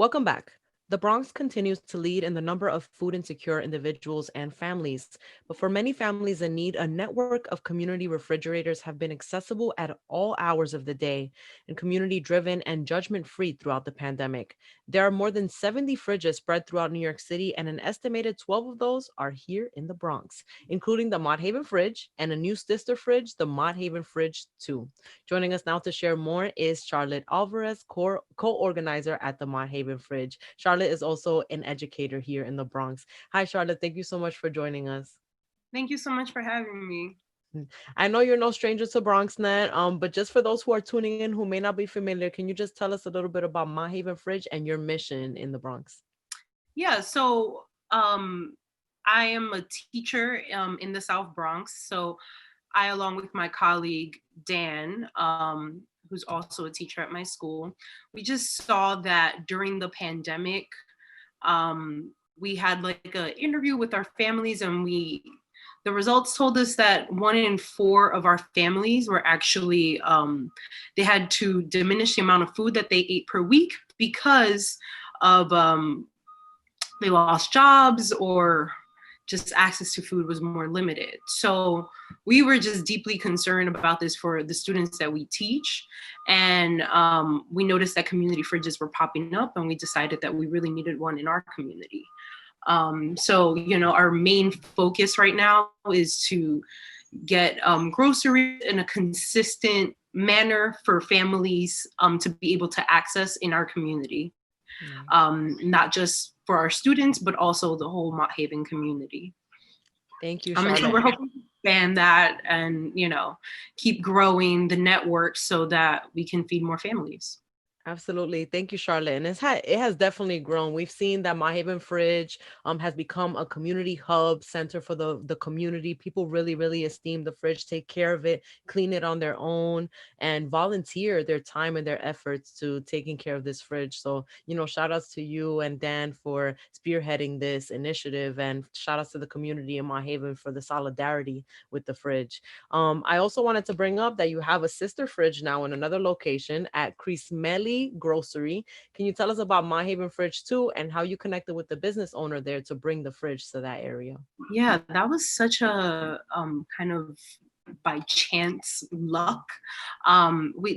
Welcome back. The Bronx continues to lead in the number of food insecure individuals and families, but for many families in need, a network of community refrigerators have been accessible at all hours of the day and community driven and judgment free throughout the pandemic. There are more than 70 fridges spread throughout New York City, and an estimated 12 of those are here in the Bronx, including the Mott Haven Fridge and a new sister fridge, the Mott Haven Fridge 2. Joining us now to share more is Charlotte Alvarez, co-organizer at the Mott Haven Fridge. Charlotte is also an educator here in the Bronx. Hi, Charlotte. Thank you so much for joining us. Thank you so much for having me. I know you're no stranger to BronxNet, but just for those who are tuning in who may not be familiar, can you just tell us a little bit about Mott Haven Fridge and your mission in the Bronx? Yeah, so I am a teacher in the South Bronx. So I, along with my colleague Dan, who's also a teacher at my school, we just saw that during the pandemic, we had like an interview with our families, and the results told us that 1 in 4 of our families were actually, they had to diminish the amount of food that they ate per week because of they lost jobs, or just access to food was more limited. So we were just deeply concerned about this for the students that we teach. And we noticed that community fridges were popping up, and we decided that we really needed one in our community. So, our main focus right now is to get groceries in a consistent manner for families to be able to access in our community. Not just for our students, but also the whole Mott Haven community. Thank you, And so Charlotte. we're hoping to expand that and, keep growing the network so that we can feed more families. Absolutely. Thank you, Charlotte. And it has definitely grown. We've seen that Mott Haven Fridge has become a community hub center for the community. People really, really esteem the fridge, take care of it, clean it on their own, and volunteer their time and their efforts to taking care of this fridge. So, shout outs to you and Dan for spearheading this initiative, and shout outs to the community in Mott Haven for the solidarity with the fridge. I also wanted to bring up that you have a sister fridge now in another location at Crismelli Grocery. Can you tell us about Mott Haven Fridge 2 and how you connected with the business owner there to bring the fridge to that area? Yeah, that was such a kind of by chance luck.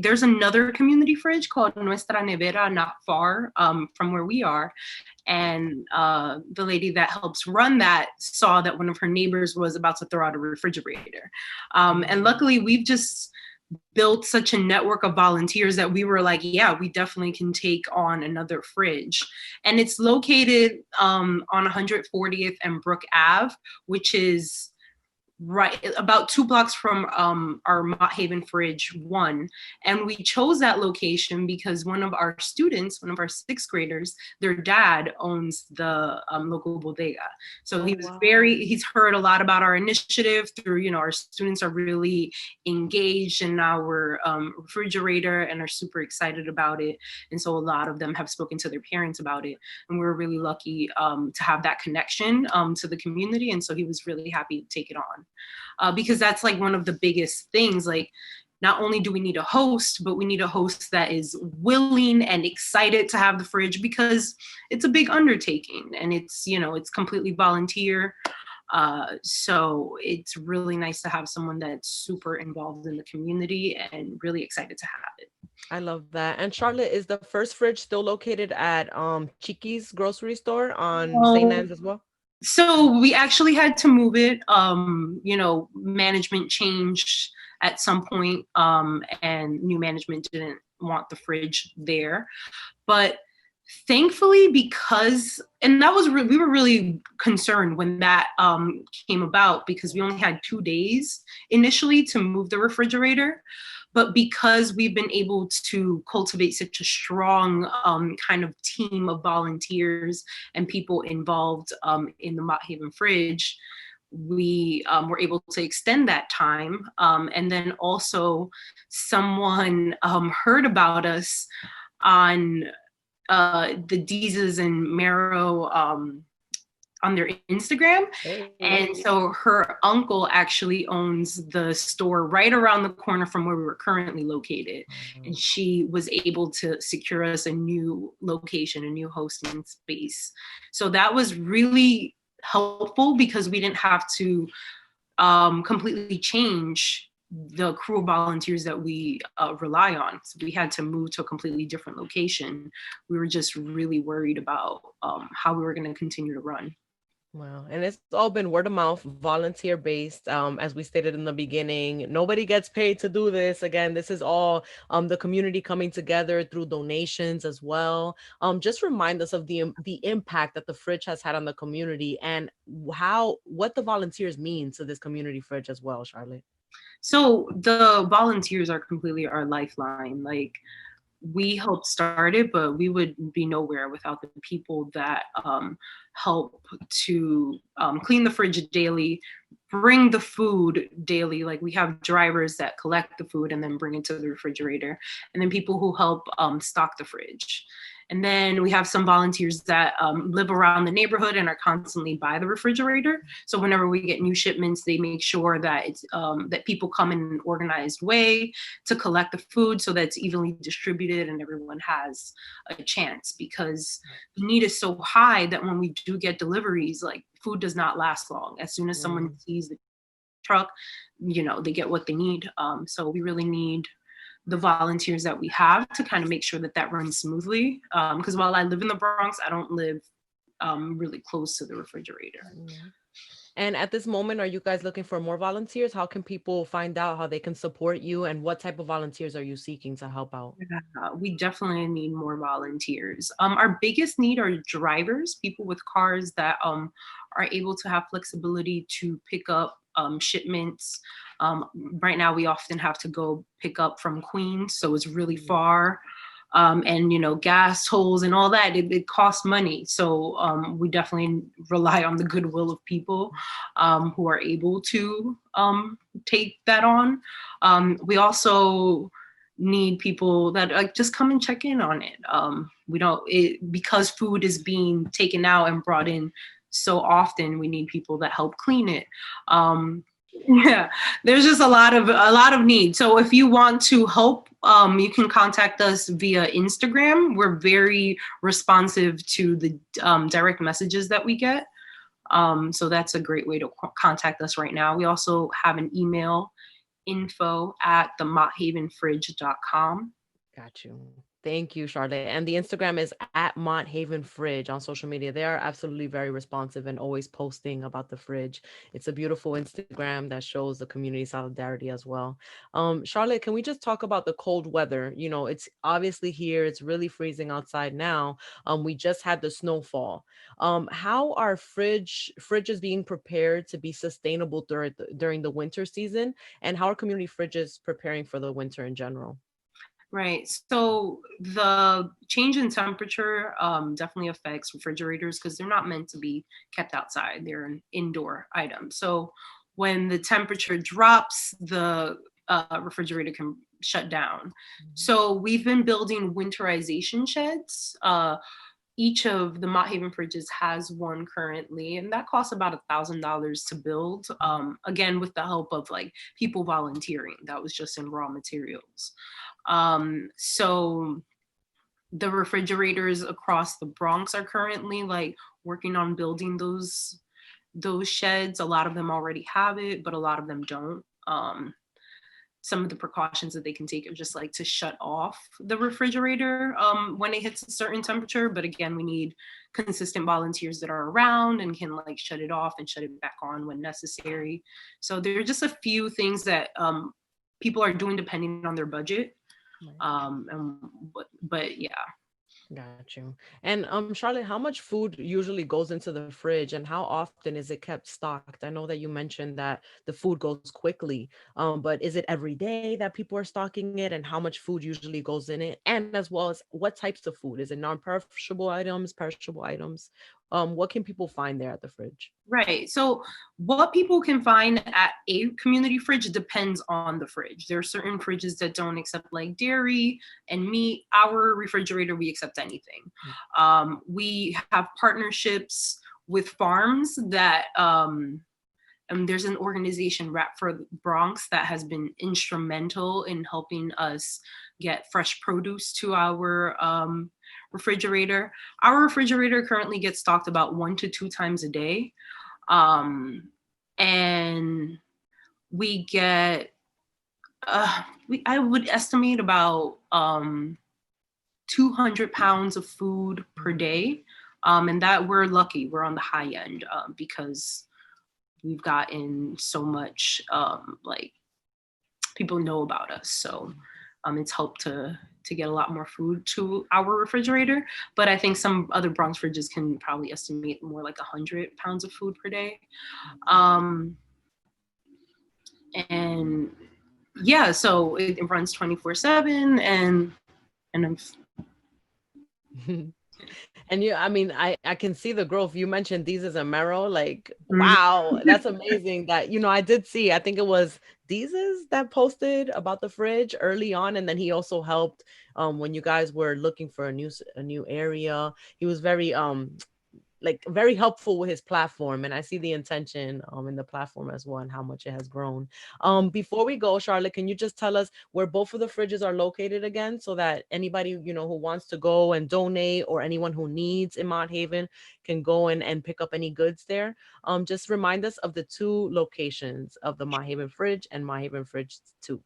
There's another community fridge called Nuestra Nevera not far from where we are. And the lady that helps run that saw that one of her neighbors was about to throw out a refrigerator. And luckily, we've just built such a network of volunteers that we were like, yeah, we definitely can take on another fridge. And it's located on 140th and Brook Ave, which is right about 2 blocks from our Mott Haven Fridge 1. And we chose that location because one of our students, one of our 6th graders, their dad owns the local bodega. So he was he's heard a lot about our initiative through, our students are really engaged in our refrigerator and are super excited about it. And so a lot of them have spoken to their parents about it. And we were really lucky to have that connection to the community. And so he was really happy to take it on. Because that's like one of the biggest things. Like, not only do we need a host, but we need a host that is willing and excited to have the fridge, because it's a big undertaking and it's, it's completely volunteer. So it's really nice to have someone that's super involved in the community and really excited to have it. I love that. And Charlotte, is the first fridge still located at Chiqui's grocery store on St. Anne's as well? So we actually had to move it. Management changed at some point, and new management didn't want the fridge there. But thankfully, and that was we were really concerned when that came about, because we only had 2 days initially to move the refrigerator. But because we've been able to cultivate such a strong kind of team of volunteers and people involved in the Mott Haven Fridge, we were able to extend that time. And then also someone heard about us on the Deez's and Marrow on their Instagram. Hey. And so her uncle actually owns the store right around the corner from where we were currently located. And she was able to secure us a new location, a new hosting space. So that was really helpful because we didn't have to completely change the crew of volunteers that we rely on. So we had to move to a completely different location. We were just really worried about how we were going to continue to run. Wow. And it's all been word of mouth, volunteer based. As we stated in the beginning, nobody gets paid to do this. Again, this is all the community coming together through donations as well. Just remind us of the impact that the fridge has had on the community and what the volunteers mean to this community fridge as well, Charlotte. So the volunteers are completely our lifeline. Like, we helped start it, but we would be nowhere without the people that help to clean the fridge daily, bring the food daily. Like, we have drivers that collect the food and then bring it to the refrigerator, and then people who help stock the fridge. And then we have some volunteers that live around the neighborhood and are constantly by the refrigerator. So whenever we get new shipments, they make sure that it's that people come in an organized way to collect the food so that it's evenly distributed and everyone has a chance, because the need is so high that when we do get deliveries, like, food does not last long. As soon as someone sees the truck, they get what they need. So we really need the volunteers that we have to kind of make sure that runs smoothly. Because while I live in the Bronx, I don't live really close to the refrigerator. And at this moment, are you guys looking for more volunteers? How can people find out how they can support you, and what type of volunteers are you seeking to help out? We definitely need more volunteers. Our biggest need are drivers, people with cars that are able to have flexibility to pick up shipments. Right now, we often have to go pick up from Queens, so it's really far. And gas tolls and all that, it costs money. So we definitely rely on the goodwill of people who are able to take that on. We also need people that just come and check in on it. Because food is being taken out and brought in so often, we need people that help clean it. Yeah, there's just a lot of need. So if you want to help, you can contact us via Instagram. We're very responsive to the direct messages that we get. So that's a great way to contact us right now. We also have an email, info@themothavenfridge.com. Got you. Thank you, Charlotte. And the Instagram is at Mott Haven Fridge on social media. They are absolutely very responsive and always posting about the fridge. It's a beautiful Instagram that shows the community solidarity as well. Charlotte, can we just talk about the cold weather? It's obviously here. It's really freezing outside now. We just had the snowfall. How are fridges being prepared to be sustainable during the winter season? And how are community fridges preparing for the winter in general? Right. So the change in temperature definitely affects refrigerators because they're not meant to be kept outside. They're an indoor item. So when the temperature drops, the refrigerator can shut down. So we've been building winterization sheds. Each of the Mott Haven fridges has one currently, and that costs about $1,000 to build. Again, with the help of people volunteering. That was just in raw materials. So the refrigerators across the Bronx are currently working on building those sheds. A lot of them already have it, but a lot of them don't. Some of the precautions that they can take are just to shut off the refrigerator when it hits a certain temperature. But again, we need consistent volunteers that are around and can shut it off and shut it back on when necessary. So there are just a few things that people are doing depending on their budget. But yeah. Got you. And Charlotte, how much food usually goes into the fridge and how often is it kept stocked? I know that you mentioned that the food goes quickly, but is it every day that people are stocking it, and how much food usually goes in it? And as well as what types of food? Is it non-perishable items, perishable items? What can people find there at the fridge? Right. So what people can find at a community fridge depends on the fridge. There are certain fridges that don't accept dairy and meat. Our refrigerator, we accept anything. We have partnerships with farms that, and there's an organization, Wrap for the Bronx, that has been instrumental in helping us get fresh produce to our refrigerator. Our refrigerator currently gets stocked about 1 to 2 times a day. And we get, I would estimate about 200 pounds of food per day. And that we're lucky, we're on the high end because we've gotten so much, like, people know about us. So it's helped to get a lot more food to our refrigerator. But I think some other Bronx fridges can probably estimate more like 100 pounds of food per day. And yeah, so it runs 24/7 and I'm And I mean, I can see the growth. You mentioned Deezus and Mero, like, wow, that's amazing that, I did see, I think it was Deezus that posted about the fridge early on. And then he also helped when you guys were looking for a new area. He was very, very helpful with his platform. And I see the intention in the platform as well and how much it has grown. Before we go, Charlotte, can you just tell us where both of the fridges are located again, so that anybody, who wants to go and donate, or anyone who needs in Mott Haven can go and pick up any goods there? Just remind us of the 2 locations of the Mott Haven Fridge and Mott Haven Fridge 2.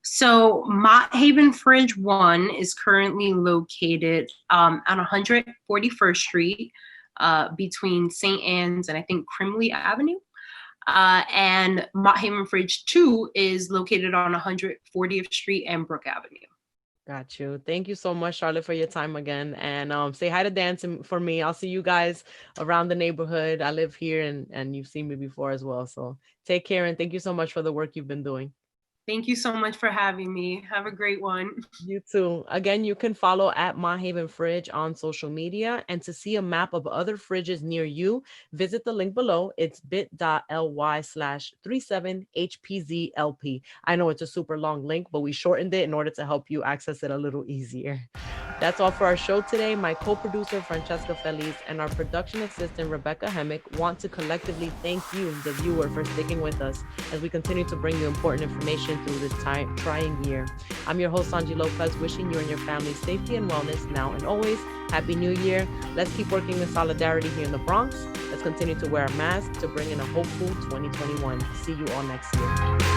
So Mott Haven Fridge 1 is currently located on 141st Street, between St. Anne's and I think Crimley Avenue. And Mott Haven Fridge 2 is located on 140th Street and Brook Avenue. Got you. Thank you so much, Charlotte, for your time again. And say hi to Dan for me. I'll see you guys around the neighborhood. I live here and you've seen me before as well. So take care, and thank you so much for the work you've been doing. Thank you so much for having me. Have a great one. You too. Again, you can follow at Mott Haven Fridge on social media. And to see a map of other fridges near you, visit the link below. It's bit.ly/37HPZLP. I know it's a super long link, but we shortened it in order to help you access it a little easier. That's all for our show today. My co-producer, Franchesca Feliz, and our production assistant, Rebecca Hemick, want to collectively thank you, the viewer, for sticking with us as we continue to bring you important information through this trying year. I'm your host, Sonyi Lopex, wishing you and your family safety and wellness now and always. Happy New Year. Let's keep working in solidarity here in the Bronx. Let's continue to wear a mask to bring in a hopeful 2021. See you all next year.